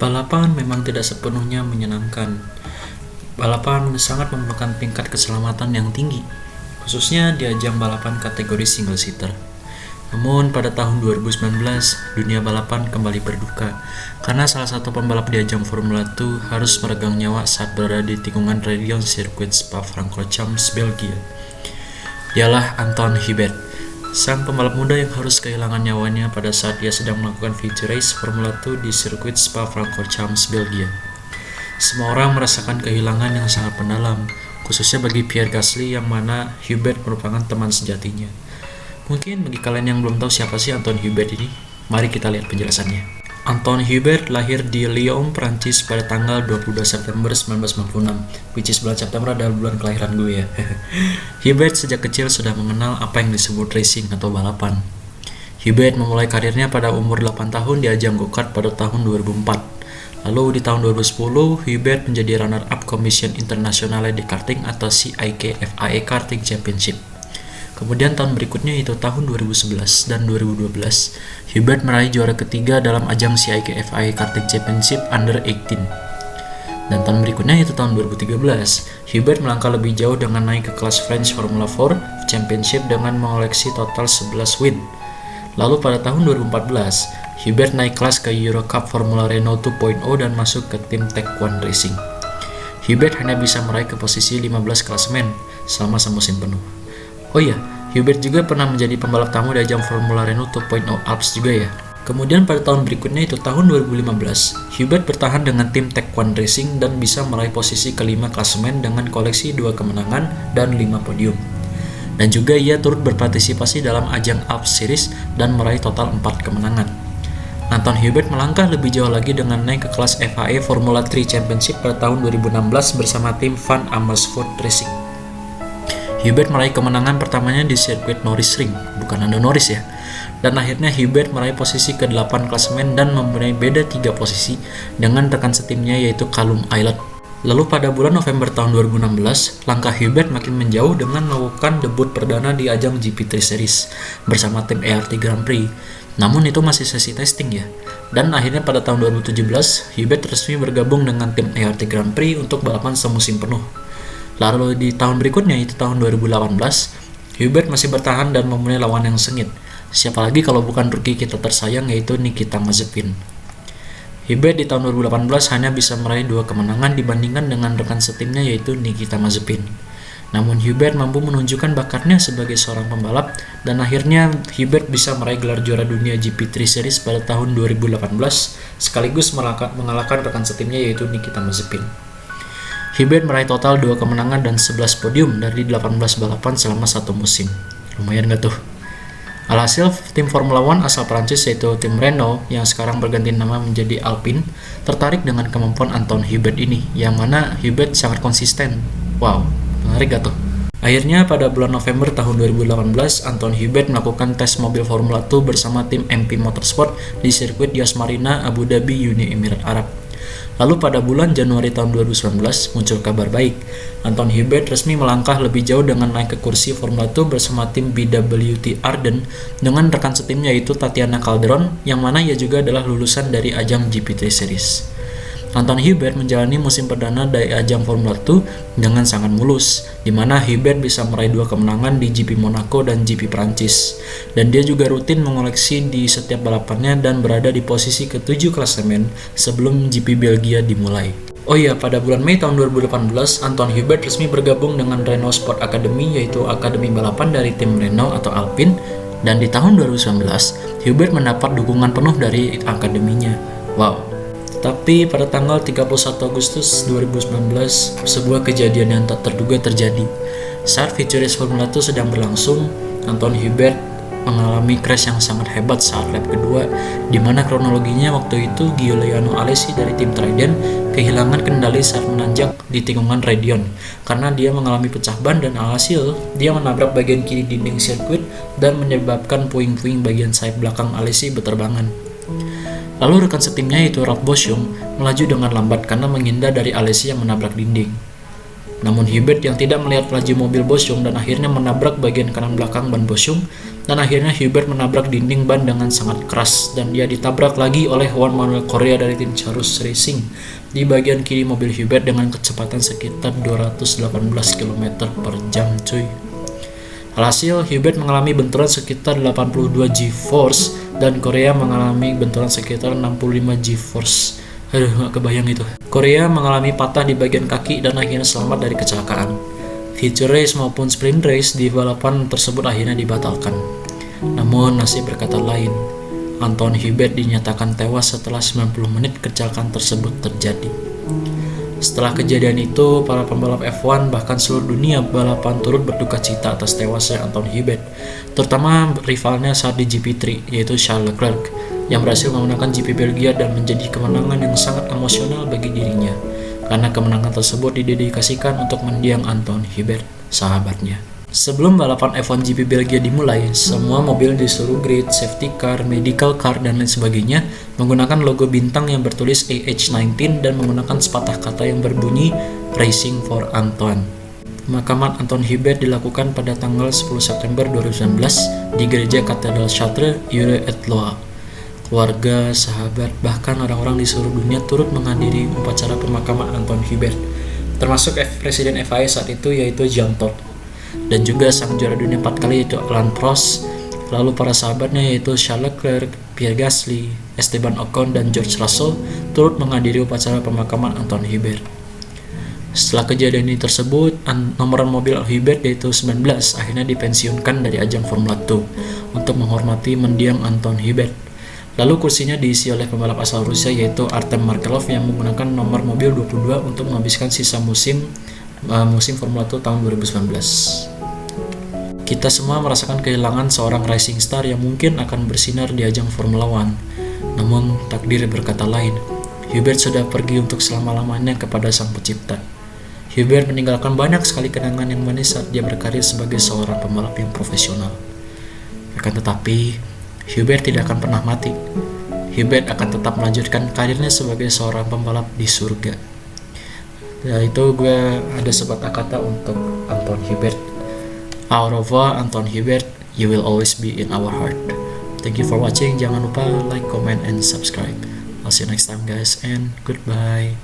Balapan memang tidak sepenuhnya menyenangkan. Balapan sangat memerlukan tingkat keselamatan yang tinggi, khususnya di ajang balapan kategori single seater. Namun pada tahun 2019, dunia balapan kembali berduka karena salah satu pembalap di ajang Formula 2 harus meregang nyawa saat berada di tikungan Radion Circuit Spa-Francorchamps, Belgia. Dialah Anton Hubert, sang pembalap muda yang harus kehilangan nyawanya pada saat dia sedang melakukan feature race Formula 2 di sirkuit Spa-Francorchamps, Belgia. Semua orang merasakan kehilangan yang sangat mendalam, khususnya bagi Pierre Gasly yang mana Hubert merupakan teman sejatinya. Mungkin bagi kalian yang belum tahu siapa sih Anton Hubert ini, mari kita lihat penjelasannya. Anton Hubert lahir di Lyon, Prancis pada tanggal 22 September 1996, which is bulan September adalah bulan kelahiran gue ya. Hubert sejak kecil sudah mengenal apa yang disebut racing atau balapan. Hubert memulai karirnya pada umur 8 tahun di ajang go-kart pada tahun 2004. Lalu di tahun 2010, Hubert menjadi runner-up Commission Internationale de Karting atau CIK FIA Karting Championship. Kemudian tahun berikutnya yaitu tahun 2011 dan 2012, Hubert meraih juara ketiga dalam ajang CIK FIA Karting Championship Under 18. Dan tahun berikutnya yaitu tahun 2013, Hubert melangkah lebih jauh dengan naik ke kelas French Formula 4 Championship dengan mengoleksi total 11 win. Lalu pada tahun 2014, Hubert naik kelas ke Euro Cup Formula Renault 2.0 dan masuk ke tim Tech One Racing. Hubert hanya bisa meraih ke posisi 15 klasemen selama semusim penuh. Oh iya, Hubert juga pernah menjadi pembalap tamu di ajang Formula Renault 2.0 Alps juga ya. Kemudian pada tahun berikutnya itu tahun 2015, Hubert bertahan dengan tim Tech One Racing dan bisa meraih posisi kelima klasemen dengan koleksi 2 kemenangan dan 5 podium. Dan juga ia turut berpartisipasi dalam ajang Alps Series dan meraih total 4 kemenangan. Anton Hubert melangkah lebih jauh lagi dengan naik ke kelas FIA Formula 3 Championship pada tahun 2016 bersama tim Van Amersfoort Racing. Hubert meraih kemenangan pertamanya di sirkuit Norris Ring, bukan Lando Norris ya. Dan akhirnya Hubert meraih posisi ke-8 klasemen dan mempunyai beda 3 posisi dengan rekan setimnya yaitu Callum Ilott. Lalu pada bulan November tahun 2016, langkah Hubert makin menjauh dengan melakukan debut perdana di ajang GP3 Series bersama tim ERT Grand Prix. Namun itu masih sesi testing ya. Dan akhirnya pada tahun 2017, Hubert resmi bergabung dengan tim ERT Grand Prix untuk balapan semusim penuh. Lalu di tahun berikutnya, itu tahun 2018, Hubert masih bertahan dan mempunyai lawan yang sengit. Siapa lagi kalau bukan rookie kita tersayang yaitu Nikita Mazepin. Hubert di tahun 2018 hanya bisa meraih 2 kemenangan dibandingkan dengan rekan setimnya yaitu Nikita Mazepin. Namun Hubert mampu menunjukkan bakatnya sebagai seorang pembalap dan akhirnya Hubert bisa meraih gelar juara dunia GP3 Series pada tahun 2018 sekaligus mengalahkan rekan setimnya yaitu Nikita Mazepin. Hubert meraih total 2 kemenangan dan 11 podium dari 18 balapan selama 1 musim. Lumayan gak tuh? Alhasil, tim Formula 1 asal Prancis yaitu tim Renault yang sekarang berganti nama menjadi Alpine tertarik dengan kemampuan Anton Hubert ini, yang mana Hubert sangat konsisten. Wow, menarik gak tuh? Akhirnya pada bulan November tahun 2018, Anton Hubert melakukan tes mobil Formula 2 bersama tim MP Motorsport di sirkuit Yas Marina, Abu Dhabi, Uni Emirat Arab. Lalu pada bulan Januari tahun 2019 muncul kabar baik. Anton Hubert resmi melangkah lebih jauh dengan naik ke kursi Formula 2 bersama tim BWT Arden dengan rekan setimnya yaitu Tatiana Calderon yang mana ia juga adalah lulusan dari ajang GP3 Series. Anton Hubert menjalani musim perdana dari ajang Formula 2 dengan sangat mulus, di mana Hubert bisa meraih 2 kemenangan di GP Monaco dan GP Prancis. Dan dia juga rutin mengoleksi di setiap balapannya dan berada di posisi ke-7 klasemen sebelum GP Belgia dimulai. Oh iya, pada bulan Mei tahun 2018, Anton Hubert resmi bergabung dengan Renault Sport Academy, yaitu akademi balapan dari tim Renault atau Alpine. Dan di tahun 2019, Hubert mendapat dukungan penuh dari akademinya. Wow. Tapi pada tanggal 31 Agustus 2019, sebuah kejadian yang tak terduga terjadi. Saat feature race Formula 2 sedang berlangsung, Anton Hubert mengalami crash yang sangat hebat saat lap kedua, di mana kronologinya waktu itu Giuliano Alesi dari tim Trident kehilangan kendali saat menanjak di tikungan Radion karena dia mengalami pecah ban dan alhasil dia menabrak bagian kiri dinding sirkuit dan menyebabkan puing-puing bagian sayap belakang Alesi berterbangan. Lalu rekan setimnya yaitu Ralf Boschung melaju dengan lambat karena menghindar dari Alesi yang menabrak dinding. Namun Hubert yang tidak melihat laju mobil Boschung dan akhirnya menabrak bagian kanan belakang ban Boschung, dan akhirnya Hubert menabrak dinding ban dengan sangat keras dan dia ditabrak lagi oleh Juan Manuel Correa dari tim Charus Racing di bagian kiri mobil Hubert dengan kecepatan sekitar 218 km per jam cuy. Alhasil Hubert mengalami benturan sekitar 82 G-force dan Correa mengalami benturan sekitar 65 G-force. Aduh, gak kebayang itu. Correa mengalami patah di bagian kaki dan akhirnya selamat dari kecelakaan. Feature race maupun sprint race di balapan tersebut akhirnya dibatalkan. Namun nasib berkata lain. Anton Hubert dinyatakan tewas setelah 90 menit kecelakaan tersebut terjadi. Setelah kejadian itu, para pembalap F1 bahkan seluruh dunia balapan turut berduka cita atas tewasnya Anton Hubert, terutama rivalnya saat di GP3 yaitu Charles Leclerc yang berhasil memenangkan GP Belgia dan menjadi kemenangan yang sangat emosional bagi dirinya, karena kemenangan tersebut didedikasikan untuk mendiang Anton Hubert, sahabatnya. Sebelum balapan F1 GP Belgia dimulai, semua mobil disuruh grid, safety car, medical car, dan lain sebagainya menggunakan logo bintang yang bertulis AH19 dan menggunakan sepatah kata yang berbunyi Racing for Antoine. Pemakaman Anton Hubert dilakukan pada tanggal 10 September 2019 di gereja Katedral Chartres, Eure-et-Loir. Keluarga, sahabat, bahkan orang-orang di seluruh dunia turut menghadiri upacara pemakaman Anton Hubert, termasuk Presiden FIA saat itu yaitu Jean Todt, dan juga sang juara dunia 4 kali yaitu Alain Prost, lalu para sahabatnya yaitu Charles Leclerc, Pierre Gasly, Esteban Ocon, dan George Russell turut menghadiri upacara pemakaman Anton Hubert. Setelah kejadian ini tersebut, nomor mobil Hubert yaitu 19 akhirnya dipensiunkan dari ajang Formula 2 untuk menghormati mendiang Anton Hubert. Lalu kursinya diisi oleh pembalap asal Rusia yaitu Artem Markelov yang menggunakan nomor mobil 22 untuk menghabiskan sisa musim Formula 2 tahun 2019. Kita semua merasakan kehilangan seorang racing star yang mungkin akan bersinar di ajang Formula 1. Namun takdir berkata lain. Hubert sudah pergi untuk selama-lamanya kepada sang pencipta. Hubert meninggalkan banyak sekali kenangan yang manis saat dia berkarir sebagai seorang pembalap yang profesional. Akan tetapi Hubert tidak akan pernah mati. Hubert akan tetap melanjutkan karirnya sebagai seorang pembalap di surga. Ya, itu gue ada sepatah kata untuk Anton Hubert. Au revoir Anton Hubert, you will always be in our heart. Thank you for watching. Jangan lupa like, comment, and subscribe. I'll see you next time guys, and goodbye.